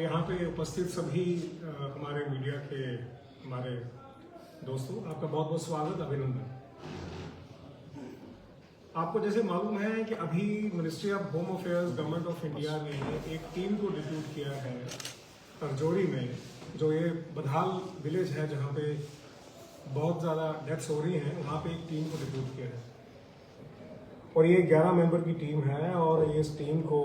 यहाँ पे उपस्थित सभी हमारे मीडिया के हमारे दोस्तों, आपका बहुत बहुत स्वागत, अभिनंदन। आपको जैसे मालूम है कि अभी ministry of home affairs government of India ने एक टीम को डिप्यूट किया है तरजोड़ी में, जो ये बधाल विलेज है जहाँ पे बहुत ज़्यादा डेथ्स हो रही हैं, वहाँ पे एक टीम को डिप्यूट किया है और ये 11 मेंबर की टीम है। और इस टीम को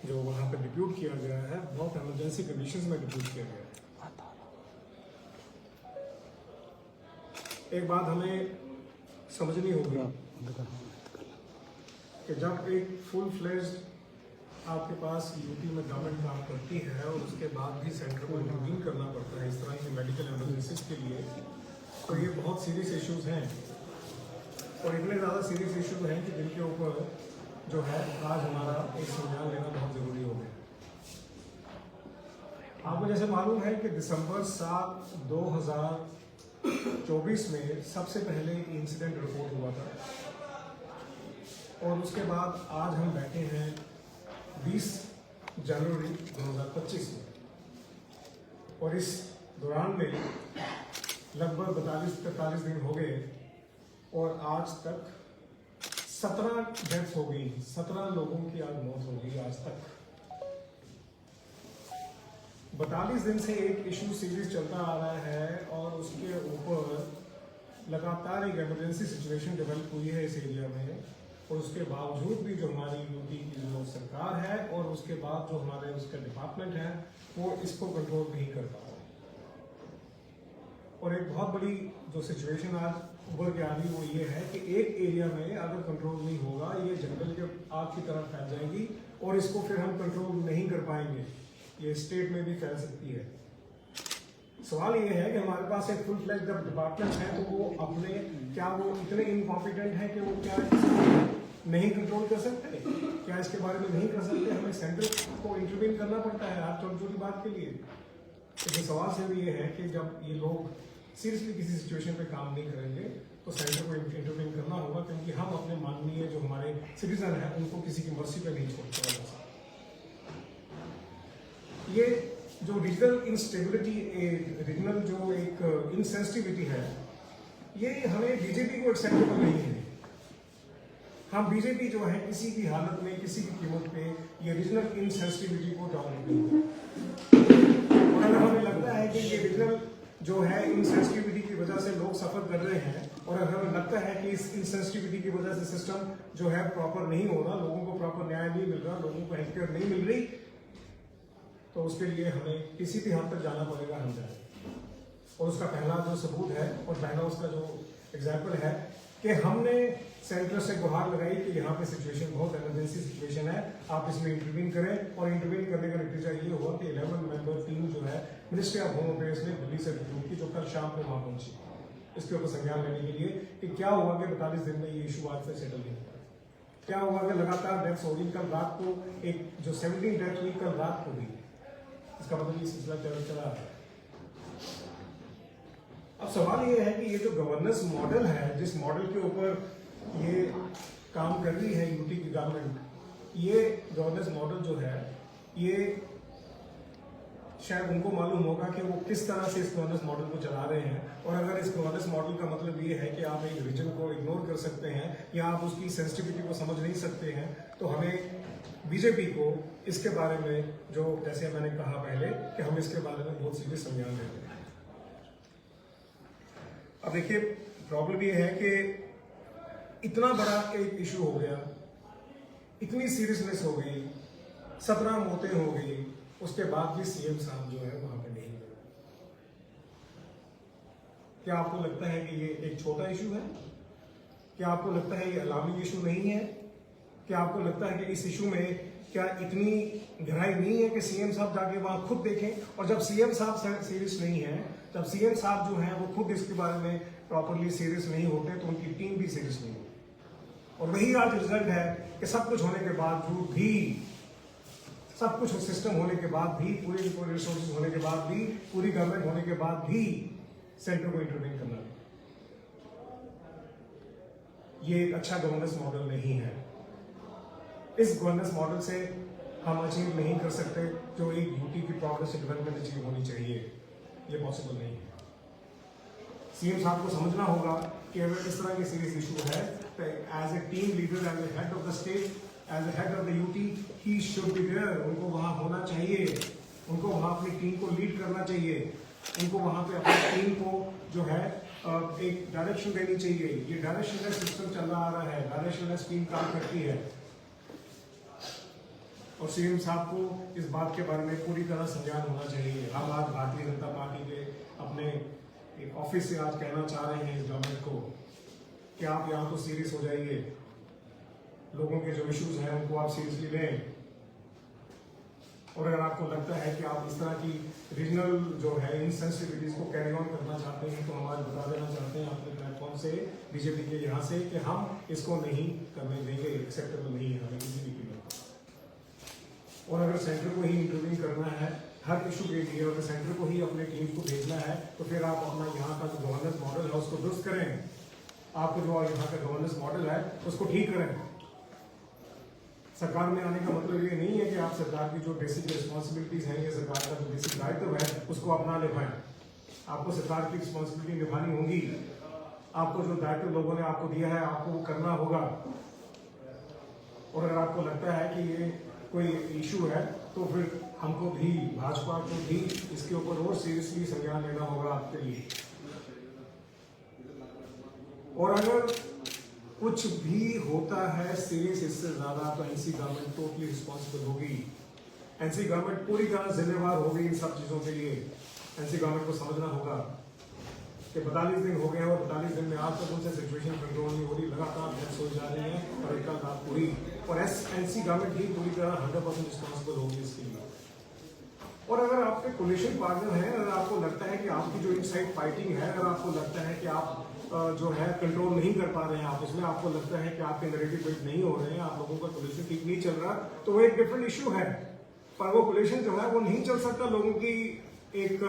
जो वहाँ पे डिप्यूट किया गया है, बहुत इमरजेंसी कंडीशंस में डिप्यूट किया गया है। एक बात हमें समझनी होगी कि जब एक फुल फ्लेज्ड आपके पास यूपी में गवर्नमेंट काम करती है और उसके बाद भी सेंटर को इंटरवीन करना पड़ता है इस तरह की मेडिकल इमरजेंसीज के लिए, तो ये बहुत सीरियस इश्यूज हैं और इतने ज़्यादा सीरियस इश्यूज हैं कि जिनके ऊपर जो है आज हमारा एक संज्ञान लेना बहुत ज़रूरी हो गया। आपको जैसे मालूम है कि दिसंबर 7, 2024 में सबसे पहले एक इंसिडेंट रिपोर्ट हुआ था और उसके बाद आज हम बैठे हैं 20 जनवरी 2025 में और इस दौरान में लगभग 42-43 दिन हो गए और आज तक 17 डेथ्स हो गई, 17 लोगों की आज मौत हो गई आज तक। 42 दिन से एक इशू सीरीज चलता आ रहा है और उसके ऊपर लगातार एक इमरजेंसी सिचुएशन डेवलप हुई है इस एरिया में और उसके बावजूद भी जो हमारी यूपी की जो सरकार है और उसके बाद जो हमारे उसका डिपार्टमेंट है वो इसको कंट्रोल नहीं कर पा रहा। और एक बहुत बड़ी जो सिचुएशन आज उभर के आ रही वो ये है कि एक एरिया में अगर कंट्रोल नहीं होगा, ये जंगल के आग की तरह फैल जाएगी और इसको फिर हम कंट्रोल नहीं कर पाएंगे, ये स्टेट में भी फैल सकती है। सवाल ये है कि हमारे पास एक फुल फ्लैश जब डिपार्टमेंट है तो वो अपने क्या वो इतने इनकॉम्पिटेंट है कि वो क्या नहीं कंट्रोल कर सकते, क्या इसके बारे में नहीं कर सकते? हमें सेंट्रल को इंटरवीन करना पड़ता है आज छोटी छोटी बात के लिए। तो सवाल सिर्फ ये है कि जब ये लोग सीरियसली किसी सिचुएशन पे काम नहीं करेंगे तो सेंटर को इंटरवीन करना होगा, क्योंकि हम अपने माननीय जो हमारे सिटीजन हैं उनको किसी की मर्जी पे नहीं छोड़ते हैं। ये जो रीजनल इंस्टेबिलिटी, रीजनल जो एक इनसेंसिटिविटी है, ये हमें बीजेपी को एक्सेप्टेबल नहीं है। हम बीजेपी जो है किसी भी हालत में किसी भी कीमत पे ये रीजनल इनसेंसिटिविटी को टॉलरेट नहीं करेंगे। और अगर हमें लगता है कि ये रीजनल जो है इनसेंसिटिविटी की वजह से लोग सफर कर रहे हैं और अगर हमें लगता है कि इस इनसेंसिटिविटी की वजह से सिस्टम जो है प्रॉपर नहीं हो रहा, लोगों को प्रॉपर न्याय नहीं मिल रहा, लोगों को हेल्थ केयर नहीं मिल रही, तो उसके लिए हमें किसी भी हद तक जाना पड़ेगा, हम जाए। और उसका पहला जो सबूत है और पहला उसका जो एग्जाम्पल है कि हमने सेंटर से गुहार लगाई कि यहाँ पे सिचुएशन बहुत इमरजेंसी सिचुएशन है, आप इसमें इंटरवीन करें। और इंटरवीन करने का नतीजा ये हुआ कि 11 मेंबर टीम जो है मिनिस्ट्री ऑफ होम अफेयर्स ने दिल्ली से रिक्रूट की, जो कल शाम को वहाँ पहुंची इसके ऊपर संज्ञान लेने के लिए कि क्या हुआ कि 42 दिन में ये इशू आज तक सेटल नहीं हुआ। क्या हुआ कि लगातार डेथ्स हो रही, कल रात को एक जो 17 डेथ हुई कल रात को हुई, इसका मतलब ये सिलसिला चला रहा है। अब सवाल ये है कि ये जो गवर्नेंस मॉडल है, जिस मॉडल के ऊपर ये काम कर रही है यूपी की गवर्नमेंट, ये गवर्नेंस मॉडल जो है ये शायद उनको मालूम होगा कि वो किस तरह से इस गवर्नेंस मॉडल को चला रहे हैं। और अगर इस गवर्नेंस मॉडल का मतलब ये है कि आप एक रीजन को इग्नोर कर सकते हैं या आप उसकी सेंसिटिविटी को समझ नहीं सकते हैं, तो हमें बीजेपी को इसके बारे में, जो जैसे मैंने कहा पहले कि हम इसके बारे में बहुत सीरियस संज्ञान लेते हैं। अब देखिए, प्रॉब्लम ये है कि इतना बड़ा एक इशू हो गया, इतनी सीरियसनेस हो गई, 17 मौतें हो गई, उसके बाद भी सीएम साहब जो है वहां पे नहीं गए। क्या आपको लगता है कि ये एक छोटा इशू है? क्या आपको लगता है ये अलार्मिंग इशू नहीं है? क्या आपको लगता है कि इस इशू में क्या इतनी गहराई नहीं है कि सीएम साहब जाके वहां खुद देखें? और जब सीएम साहब सीरियस नहीं है, जब सीएम साहब जो है वो खुद इसके बारे में प्रॉपरली सीरियस नहीं होते, तो उनकी टीम भी सीरियस नहीं होती। और वही आज रिजल्ट है कि सब कुछ होने के बावजूद भी, सब कुछ सिस्टम होने के बाद भी, पूरे रिसोर्सेज होने के बाद भी, पूरी गवर्नमेंट होने के बाद भी सेंटर को इंटरवीन करना, ये एक अच्छा गवर्नेंस मॉडल नहीं है। इस गवर्नेंस मॉडल से हम अचीव नहीं कर सकते जो एक ऑर्डर से डेवलपमेंट अचीव होनी चाहिए, ये पॉसिबल नहीं है। सीएम साहब को समझना होगा कि अगर इस तरह के सीरियस इशू है तो as a team leader, as a head of the state, as a head of the UT, he should be there. उनको वहां होना चाहिए, उनको वहां अपनी टीम को लीड करना चाहिए, उनको वहां पे अपनी टीम को जो है एक डायरेक्शन देनी चाहिए। ये डायरेक्शनलेस सिस्टम चल रहा आ रहा है, डायरेक्शनलेस टीम काम करती है। और सीएम साहब को इस बात के बारे में पूरी तरह संज्ञान होना चाहिए। हम आज भारतीय जनता पार्टी के अपने एक ऑफिस से आज कहना चाह रहे हैं इस गवर्नमेंट को कि आप यहाँ तो सीरियस हो जाइए, लोगों के जो इश्यूज हैं उनको आप सीरियसली लें। और अगर आपको लगता है कि आप इस तरह की रीजनल जो है इनसेंसिटिविटीज को कैरी ऑन करना चाहते हैं तो हम आज बता देना चाहते हैं अपने प्लेटफॉर्म से, बीजेपी के यहाँ से, कि हम इसको नहीं करने देंगे, एक्सेप्टेबल नहीं है हमें किसी भी कीमत पर। और अगर सेंटर को ही इंटरव्यू करना है हर इशू के लिए, अगर सेंटर को ही अपने टीम को भेजना है तो फिर आप अपना यहाँ का जो गवर्नेंस मॉडल है उसको दुरुस्त करें। आपको जो यहाँ का गवर्नेंस मॉडल है उसको ठीक करें। सरकार में आने का मतलब ये नहीं है कि आप सरकार की जो बेसिक रिस्पॉन्सिबिलिटीज हैं या सरकार का जो बेसिक दायित्व है उसको आप ना निभाएं। आपको सरकार की रिस्पॉन्सिबिलिटी निभानी होगी। आपको जो दायित्व लोगों ने आपको दिया है आपको वो करना होगा। और अगर आपको लगता है कि ये कोई इशू है तो फिर हमको भी, भाजपा को भी इसके ऊपर और सीरियसली संज्ञान लेना होगा आपके लिए। और अगर कुछ भी होता है सीरियस इससे ज्यादा तो एनसी गवर्नमेंट टोटली रिस्पॉन्सिबल होगी। एनसी गवर्नमेंट पूरी तरह जिम्मेवार होगी इन सब चीजों के लिए। एनसी गवर्नमेंट को समझना होगा कि 42 दिन हो गए और 42 दिन में आज तक उनसे सिचुएशन कंट्रोल नहीं हो रही, लगातार डेथ्स हो जा रही है और एक रात पूरी। और एनसी गवर्नमेंट भी पूरी तरह 100% रिस्पॉन्सिबल होगी इसके लिए। और अगर आपके कोलिशन पार्टनर हैं, अगर आपको लगता है कि आपकी जो इनसाइड फाइटिंग है, अगर आपको लगता है कि आप जो है कंट्रोल नहीं कर पा रहे हैं आप उसमें, आपको लगता है कि आपके नैरेटिव बिल्ड नहीं हो रहे हैं, आप लोगों का कोलिशन ठीक नहीं चल रहा, तो वो एक डिफरेंट इशू है। पर वो कोलिशन जो है वो नहीं चल सकता। लोगों की एक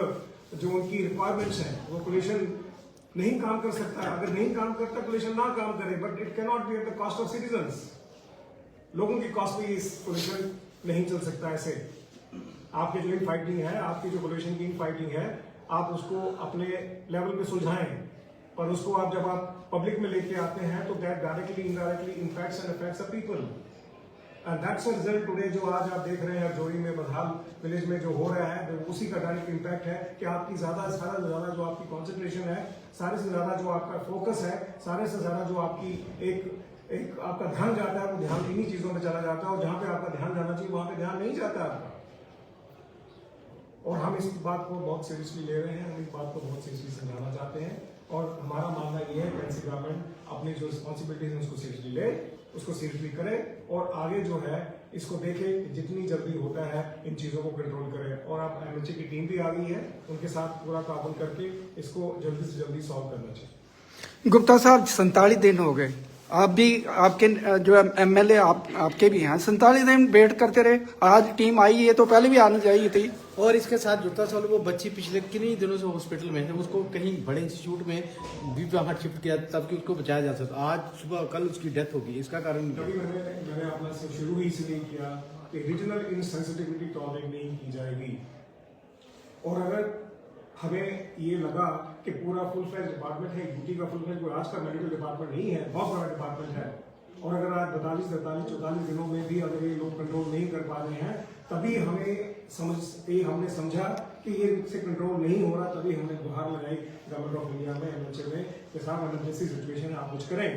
जो उनकी रिक्वायरमेंट्स हैं वो कोलिशन नहीं काम कर सकता। अगर नहीं काम करता कोलिशन ना काम करे, but it can not be at the cost of citizens. लोगों की कॉस्ट पे इस कोलिशन नहीं चल सकता ऐसे। आपकी जो इन फाइटिंग है, आपकी जो कोलिशन की इन फाइटिंग है, आप उसको अपने लेवल पे सुलझाएं। और उसको आप जब आप पब्लिक में लेके आते हैं तो that directly indirectly impacts and affects the people. And that's the result today जो आज आप देख रहे हैं जोड़ी में, बदहाल विलेज में जो हो रहा है, उसी का डायरेक्ट इंपैक्ट है कि आपकी सारे से ज्यादा जो आपकी कॉन्सेंट्रेशन है, सारे से ज्यादा जो आपका फोकस है, सारे से ज्यादा जो आपकी एक आपका ध्यान जाता है वो ध्यान इन्हीं चीजों में चला जाता है। और जहां पे आपका ध्यान जाना चाहिए वहां पे ध्यान नहीं जाता आपका। और हम इस बात को बहुत सीरियसली ले रहे हैं, हम इस बात को बहुत सीरियसली समझाना चाहते हैं। और हमारा मानना ये है कि एनसी गवर्नमेंट अपनी जो रिस्पॉन्सिबिलिटीज है उसको सीरियसली ले, उसको सीरियसली करे और आगे जो है इसको देखे जितनी जल्दी होता है इन चीजों को कंट्रोल करे। और आप एमएचए की टीम भी आ गई है, उनके साथ पूरा ताउन करके इसको जल्दी से जल्दी सॉल्व करना चाहिए। गुप्ता साहब 47 दिन हो गए, आप भी, आपके जो एमएलए आपके भी हैं, 47 दिन वेट करते रहे। आज टीम आई है तो पहले भी आनी चाहिए थी। और इसके साथ जुड़ता चलो, वो बच्ची पिछले किन्हीं दिनों से हॉस्पिटल में है, उसको कहीं बड़े इंस्टीट्यूट में भी वहाँ शिफ्ट किया ताकि उसको बचाया जा सकता। आज सुबह कल उसकी डेथ होगी, इसका कारण मैंने अपना शुरू ही इसलिए किया कि रीजनल इनसेंसिटिविटी टॉलरेट नहीं की जाएगी। और अगर हमें ये लगा कि पूरा फुल फ्लैज डिपार्टमेंट है, यूटी का फुल फ्लैज कोई आज का मेडिकल डिपार्टमेंट नहीं है, बहुत बड़ा डिपार्टमेंट है। और अगर आज 42, 43, 44 दिनों में भी अगर ये लोग कंट्रोल नहीं कर पा रहे हैं, तभी हमने समझा कि ये से कंट्रोल नहीं हो रहा, तभी हमने गुहार लगाई गवर्नमेंट ऑफ इंडिया में, एमएचए में, कि साहब इमरजेंसी सिचुएशन है, आप कुछ करें।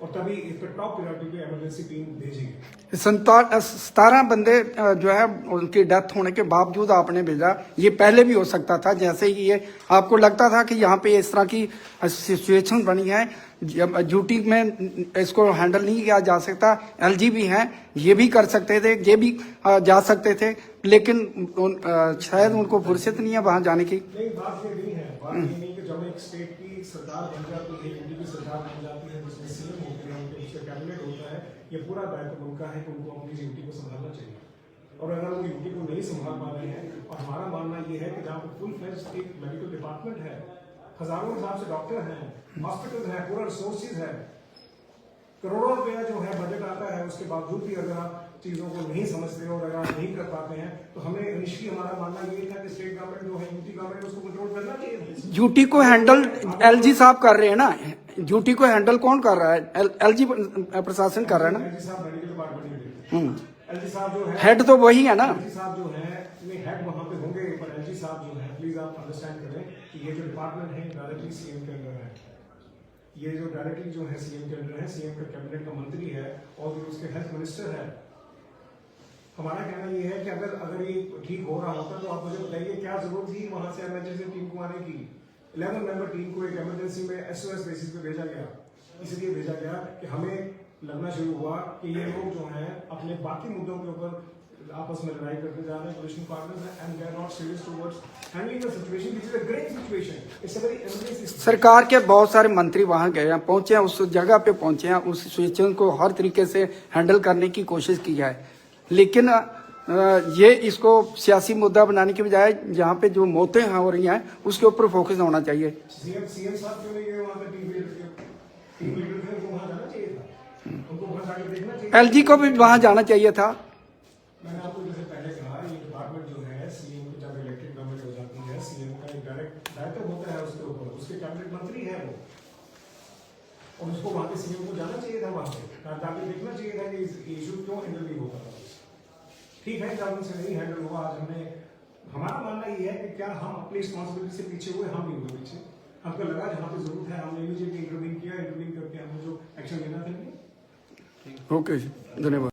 और तभी इस पर टॉप प्रायोरिटी पे इमरजेंसी टीम भेजी। 17 बंदे जो है उनकी डेथ होने के बावजूद आपने भेजा। ये पहले भी हो सकता था, जैसे ही ये आपको लगता था कि यहाँ पे इस तरह की सिचुएशन बनी है, ड्यूटी में इसको हैंडल नहीं किया जा सकता। एलजी भी हैं, ये भी कर सकते थे, ये भी जा सकते थे, लेकिन शायद उनको फुर्सत नहीं है वहां जाने की। नहीं, बात ये नहीं है, बात ये नहीं कि जब एक स्टेट की सरकार बन जाती है, यूटी की सरकार बन जाती है, जिसमें सीएम होते हैं, उनके पीछे कैबिनेट होता है, ये पूरा दायित्व उनका है कि उनको अपनी यूटी को संभालना चाहिए। और अगर वो यूटी को नहीं संभाल पा रहे हैं, और हमारा मानना ये है कि जहाँ पे फुल फ्लेज एक मेडिकल डिपार्टमेंट है, हजारों हिसाब से डॉक्टर हैं, हॉस्पिटल है, पूरा रिसोर्सेज है, करोड़ों रुपया जो है बजट आता है, उसके बावजूद भी अगर आप चीजों को नहीं समझते और अगर आप नहीं कर पाते हैं तो हमें इनिशियली हमारा मानना ये था कि स्टेट गवर्नमेंट जो है यूटी गवर्नमेंट उसको कंट्रोल करना चाहिए। यूटी को हैंडल एलजी साहब कर रहे हैं ना, यूटी को हैंडल कौन कर रहा है? एलजी प्रशासन कर रहा है ना। एलजी साहब मेडिकल डिपार्टमेंट एलजी साहब जो है हेड तो वही है ना। एलजी साहब जो है हेड वहां पे होंगे, पर एलजी साहब जो है प्लीज आप अंडरस्टैंड करें कि ये जो डिपार्टमेंट है डायरेक्टली सीएम के अंदर है। ये जो डायरेक्टली जो है सीएम के अंदर है, सीएम का कैबिनेट का मंत्री है और जो उसके हेल्थ मिनिस्टर है। हमारा कहना ये है कि अगर ये ठीक हो रहा होता तो आप मुझे बताइए क्या जरूरत थी वहां से इमरजेंसी टीम को आने की। 11 मेंबर टीम को एक इमरजेंसी में एसओएस बेसिस पे भेजा गया, इसलिए भेजा गया कि हमें लगना शुरू हुआ कि ये लोग जो हैं अपने बाकी मुद्दों के ऊपर आपस में लड़ाई करते जा रहे हैं, पोलिटिशियन पार्टनर्स हैं, and they are not serious towards handling the situation which is a great situation. It's a very emergency. सरकार के बहुत सारे मंत्री वहां गए हैं, पहुंचे हैं, उस जगह पे पहुंचे हैं, उस सिचुएशन को हर तरीके से हैंडल करने की कोशिश की है, लेकिन ये इसको सियासी मुद्दा बनाने की बजाय यहाँ पे जो मौतें हो रही हैं उसके ऊपर फोकस होना चाहिए। सीएम साहब क्यों नहीं गए वहां पे? टीम लीडर थे, उनको वहां जाना चाहिए था, उनको वहां जाके देखना चाहिए। एलजी को भी वहां जाना चाहिए था। मैंने आपको जैसे पहले कहा, ये डिपार्टमेंट जो है सीएम को जब इलेक्टेड गवर्नमेंट हो जाती है, सीएम का एक डायरेक्ट दायित्व होता है उसके ऊपर, उसके कैबिनेट मंत्री है वो, और उसको वहां पे सीएम को जाना चाहिए था, वहां पे जाके देखना चाहिए था कि इशू क्यों हैंडल नहीं होता था। ठीक है, जब उनसे नहीं हैंडल हुआ, आज हमने, हमारा मानना ये है कि क्या हम अपनी रिस्पॉन्सिबिलिटी से पीछे हुए? हम नहीं हुए पीछे। हमको लगा जहाँ पे जरूरत है हमने इमीडिएटली इंटरवीन किया, इंटरवीन करके हमने जो एक्शन लेना था। ओके, धन्यवाद।